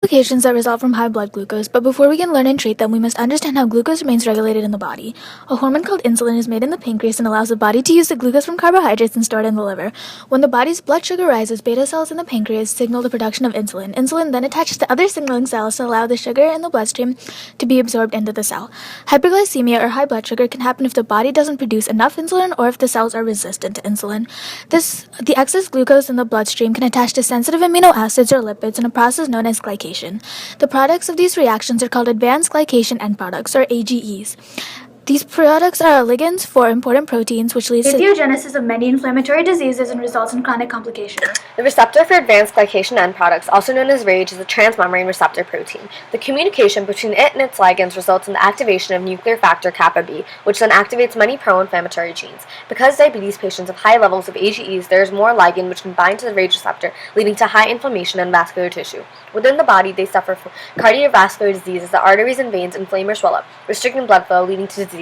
Complications that result from high blood glucose, but before we can learn and treat them, we must understand how glucose remains regulated in the body. A hormone called insulin is made in the pancreas and allows the body to use the glucose from carbohydrates and stored in the liver. When the body's blood sugar rises, beta cells in the pancreas signal the production of insulin. Insulin then attaches to other signaling cells to allow the sugar in the bloodstream to be absorbed into the cell. Hyperglycemia or high blood sugar can happen if the body doesn't produce enough insulin or if the cells are resistant to insulin. The excess glucose in the bloodstream can attach to sensitive amino acids or lipids in a process known as glycation. The products of these reactions are called advanced glycation end products, or AGEs. These products are ligands for important proteins, which leads to the pathogenesis of many inflammatory diseases and results in chronic complications. The receptor for advanced glycation end products, also known as RAGE, is a transmembrane receptor protein. The communication between it and its ligands results in the activation of nuclear factor kappa B, which then activates many pro-inflammatory genes. Because diabetes patients have high levels of AGEs, there is more ligand which can bind to the RAGE receptor, leading to high inflammation and vascular tissue. Within the body, they suffer from cardiovascular disease as the arteries and veins inflame or swell up, restricting blood flow, leading to disease.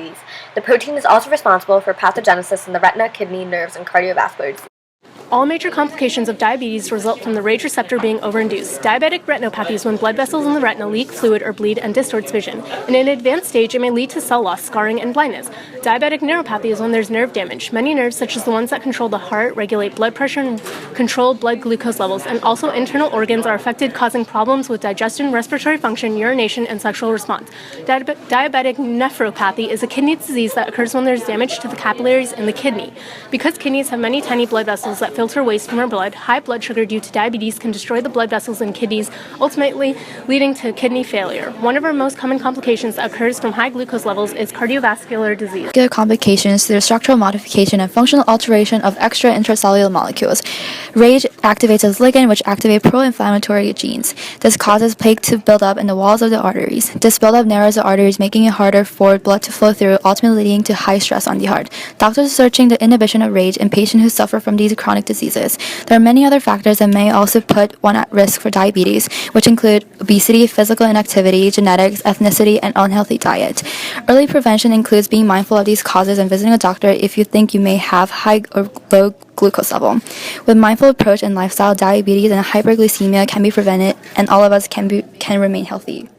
The protein is also responsible for pathogenesis in the retina, kidney, nerves, and cardiovascular disease. All major complications of diabetes result from the RAGE receptor being overinduced. Diabetic retinopathy is when blood vessels in the retina leak fluid or bleed and distorts vision. In an advanced stage, it may lead to cell loss, scarring, and blindness. Diabetic neuropathy is when there's nerve damage. Many nerves, such as the ones that control the heart, regulate blood pressure and control blood glucose levels, and also internal organs are affected, causing problems with digestion, respiratory function, urination, and sexual response. Diabetic nephropathy is a kidney disease that occurs when there's damage to the capillaries in the kidney. Because kidneys have many tiny blood vessels that filter waste from our blood, high blood sugar due to diabetes can destroy the blood vessels in kidneys, ultimately leading to kidney failure. One of our most common complications that occurs from high glucose levels is cardiovascular disease. Vascular complications through structural modification and functional alteration of extra intracellular molecules. RAGE activates a ligand which activates pro-inflammatory genes. This causes plaque to build up in the walls of the arteries. This buildup narrows the arteries, making it harder for blood to flow through, ultimately leading to high stress on the heart. Doctors are searching the inhibition of RAGE in patients who suffer from these chronic diseases. There are many other factors that may also put one at risk for diabetes, which include obesity, physical inactivity, genetics, ethnicity, and unhealthy diet. Early prevention includes being mindful of these causes and visiting a doctor if you think you may have high or low glucose level. With mindful approach and lifestyle, diabetes and hyperglycemia can be prevented, and all of us can remain healthy.